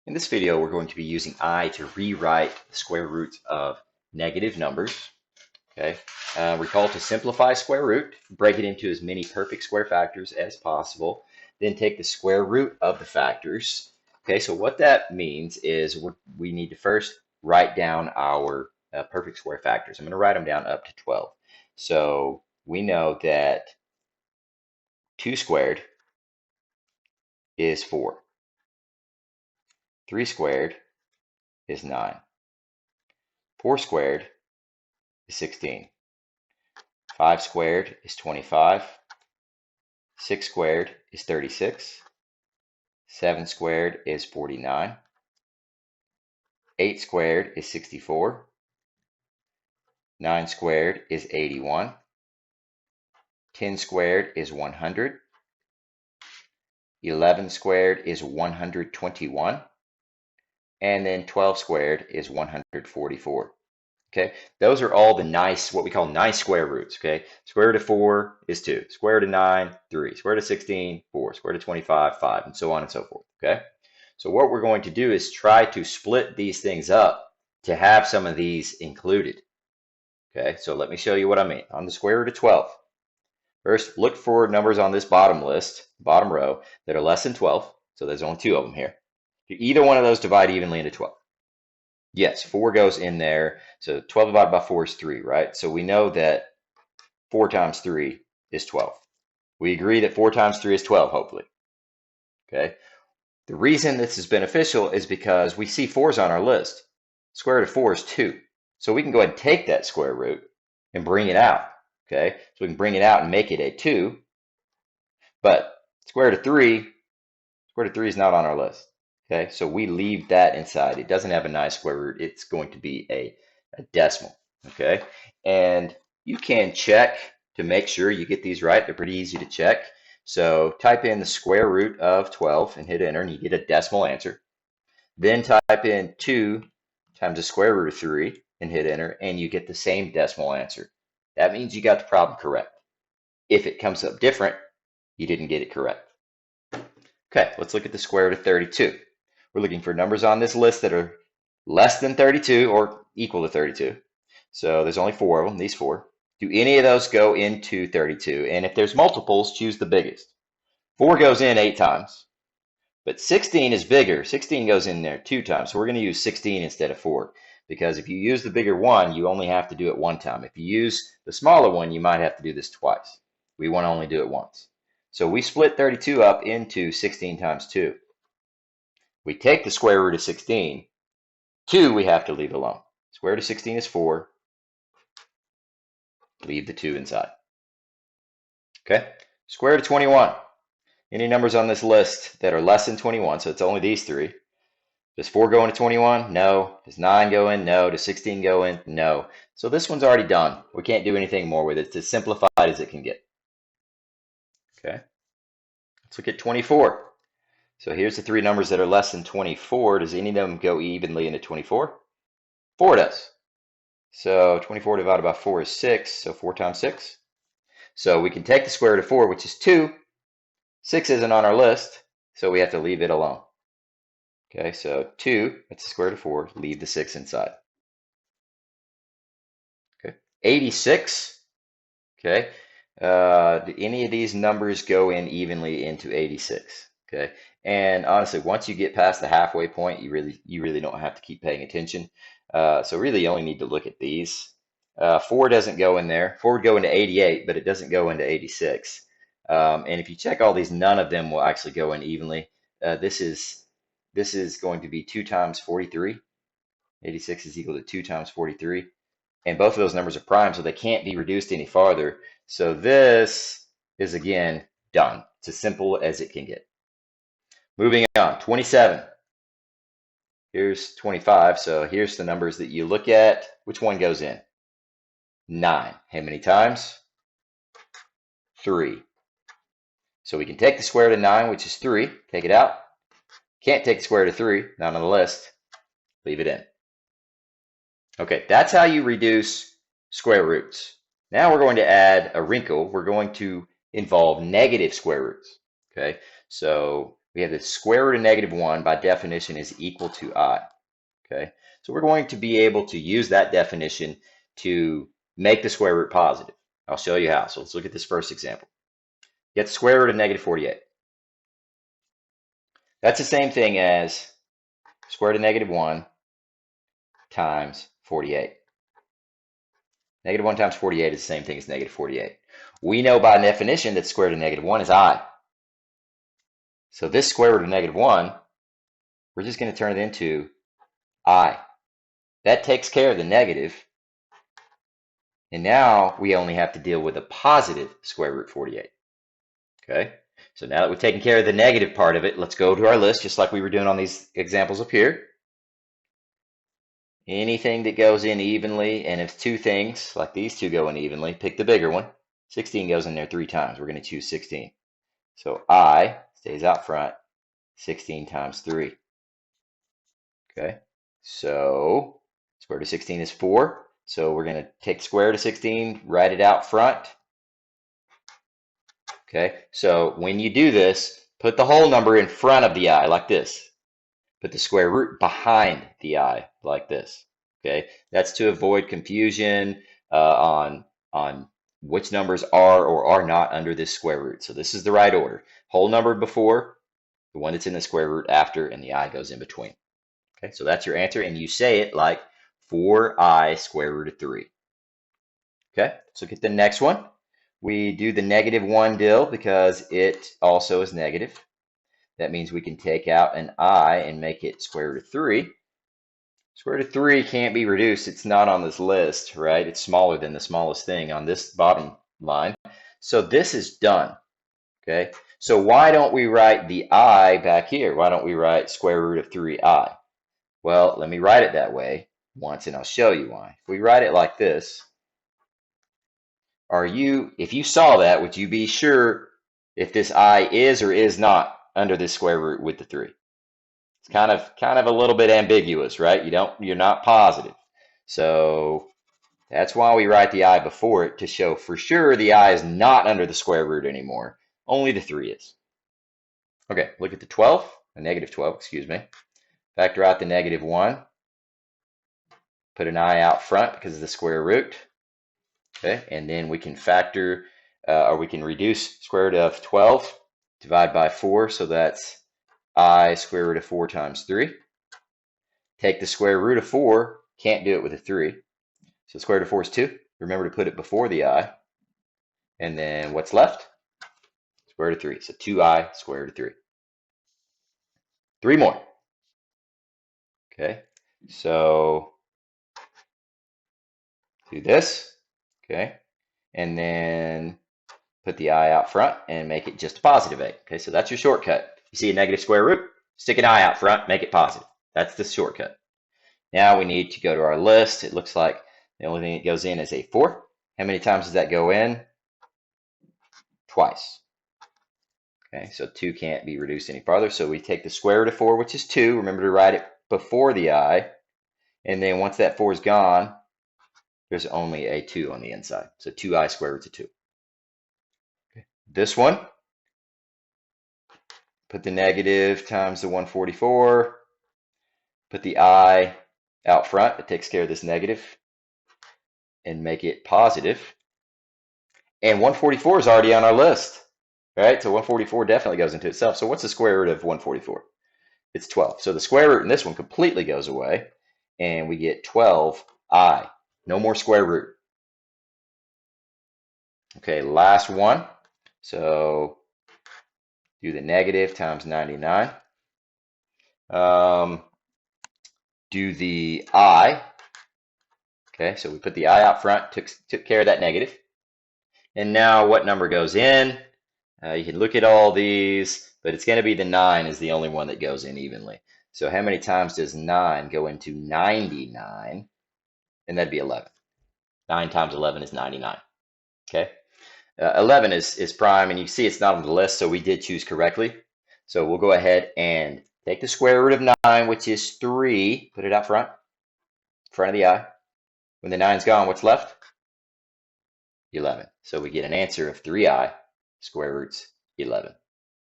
In this video, we're going to be using I to rewrite the square roots of negative numbers. Okay. Recall to simplify square root, break it into as many perfect square factors as possible, then take the square root of the factors. Okay, so what that means is we need to first write down our perfect square factors. I'm going to write them down up to 12. So we know that 2 squared is 4. 3 squared is 9. 4 squared is 16. 5 squared is 25. 6 squared is 36. 7 squared is 49. 8 squared is 64. 9 squared is 81. 10 squared is 100. 11 squared is 121. And then 12 squared is 144. Okay, those are all the nice, what we call nice square roots. Okay, square root of 4 is 2, square root of 9, 3, square root of 16, 4, square root of 25, 5, and so on and so forth. Okay, so what we're going to do is try to split these things up to have some of these included. Okay, so let me show you what I mean. On the square root of 12, first look for numbers on this bottom list, bottom row, that are less than 12. So there's only 2 of them here. Do either one of those divide evenly into 12? Yes, 4 goes in there. So 12 divided by 4 is 3, right? So we know that 4 times 3 is 12. We agree that 4 times 3 is 12, hopefully. Okay. The reason this is beneficial is because we see 4s on our list. Square root of 4 is 2. So we can go ahead and take that square root and bring it out. Okay. So we can bring it out and make it a 2. But square root of 3 is not on our list. Okay, so we leave that inside. It doesn't have a nice square root. It's going to be a decimal. Okay, and you can check to make sure you get these right. They're pretty easy to check. So type in the square root of 12 and hit enter, and you get a decimal answer. Then type in 2 times the square root of 3 and hit enter, and you get the same decimal answer. That means you got the problem correct. If it comes up different, you didn't get it correct. Okay, let's look at the square root of 32. We're looking for numbers on this list that are less than 32 or equal to 32. So there's only 4 of them, these 4. Do any of those go into 32? And if there's multiples, choose the biggest. 4 goes in 8 times, but 16 is bigger. 16 goes in there 2 times. So we're going to use 16 instead of 4, because if you use the bigger one, you only have to do it 1 time. If you use the smaller one, you might have to do this twice. We want to only do it once. So we split 32 up into 16 times 2. We take the square root of 16. 2 we have to leave alone. Square root of 16 is 4. Leave the 2 inside. Okay. Square root of 21. Any numbers on this list that are less than 21, so it's only these 3. Does 4 go into 21? No. Does 9 go in? No. Does 16 go in? No. So this one's already done. We can't do anything more with it. It's as simplified as it can get. Okay. Let's look at 24. So here's the 3 numbers that are less than 24. Does any of them go evenly into 24? 4 does. So 24 divided by 4 is 6. So 4 times 6. So we can take the square root of 4, which is 2. 6 isn't on our list, so we have to leave it alone. Okay, so 2, that's the square root of 4. Leave the 6 inside. Okay, 86. Okay, do any of these numbers go in evenly into 86? Okay, and honestly, once you get past the halfway point, you really don't have to keep paying attention. So really, you only need to look at these. 4 doesn't go in there. 4 would go into 88, but it doesn't go into 86. And if you check all these, none of them will actually go in evenly. This is going to be 2 times 43. 86 is equal to 2 times 43. And both of those numbers are prime, so they can't be reduced any farther. So this is, again, done. It's as simple as it can get. Moving on, 27. Here's 25, so here's the numbers that you look at. Which one goes in? 9. How many times? 3. So we can take the square root of 9, which is 3. Take it out. Can't take the square root of 3. Not on the list. Leave it in. Okay, that's how you reduce square roots. Now we're going to add a wrinkle. We're going to involve negative square roots. Okay, so we have the square root of -1 by definition is equal to I. Okay, so we're going to be able to use that definition to make the square root positive. I'll show you how. So let's look at this first example. Get the square root of -48. That's the same thing as square root of -1 times 48. -1 times 48 is the same thing as -48. We know by definition that square root of -1 is I. So this square root of -1, we're just going to turn it into I. That takes care of the negative. And now we only have to deal with a positive square root 48. Okay, so now that we've taken care of the negative part of it, let's go to our list just like we were doing on these examples up here. Anything that goes in evenly, and if two things like these two go in evenly, pick the bigger one. 16 goes in there 3 times. We're going to choose 16. So I stays out front, 16 times 3. Okay, so square root of 16 is 4. So we're going to take the square root of 16, write it out front. Okay, so when you do this, put the whole number in front of the I like this. Put the square root behind the I like this. Okay, that's to avoid confusion on which numbers are or are not under this square root. So this is the right order. Whole number before, the one that's in the square root after, and the I goes in between. Okay, so that's your answer, and you say it like 4I square root of 3. Okay, let's look at the next one. We do the -1 deal because it also is negative. That means we can take out an I and make it square root of 3. Square root of 3 can't be reduced. It's not on this list, right? It's smaller than the smallest thing on this bottom line. So this is done, okay? So why don't we write the I back here? Why don't we write square root of 3I? Well, let me write it that way once and I'll show you why. If we write it like this, if you saw that, would you be sure if this I is or is not under this square root with the 3? It's kind of a little bit ambiguous, right? You're not positive. So that's why we write the I before it, to show for sure the I is not under the square root anymore. Only the 3 is. Okay, look at the 12, a -12, excuse me. Factor out the -1. Put an I out front because of the square root. Okay, and then we can factor, or we can reduce square root of 12, divide by 4, so that's I square root of 4 times 3. Take the square root of 4, can't do it with a 3. So square root of 4 is 2. Remember to put it before the I. And then what's left? Square root of 3. So 2I square root of 3. 3 more. Okay, so do this. Okay, and then put the I out front and make it just a positive 8. Okay, so that's your shortcut. You see a negative square root, stick an I out front, make it positive. That's the shortcut. Now we need to go to our list. It looks like the only thing that goes in is a 4. How many times does that go in? Twice. Okay, so 2 can't be reduced any farther. So we take the square root of 4, which is 2. Remember to write it before the I. And then once that 4 is gone, there's only a 2 on the inside. So 2I square root of 2. Okay. This one, put the negative times the 144. Put the I out front. It takes care of this negative. And make it positive. And 144 is already on our list. Right? So 144 definitely goes into itself. So what's the square root of 144? It's 12. So the square root in this one completely goes away. And we get 12I. No more square root. Okay, last one. So do the negative times 99. Do the I. Okay, so we put the I out front, took care of that negative. And now what number goes in? You can look at all these, but it's going to be the 9 is the only one that goes in evenly. So how many times does 9 go into 99? And that'd be 11. 9 times 11 is 99. Okay. 11 is prime, and you see it's not on the list, so we did choose correctly. So we'll go ahead and take the square root of 9, which is 3, put it out front of the I. When the 9's gone, what's left? 11. So we get an answer of 3I square root's 11.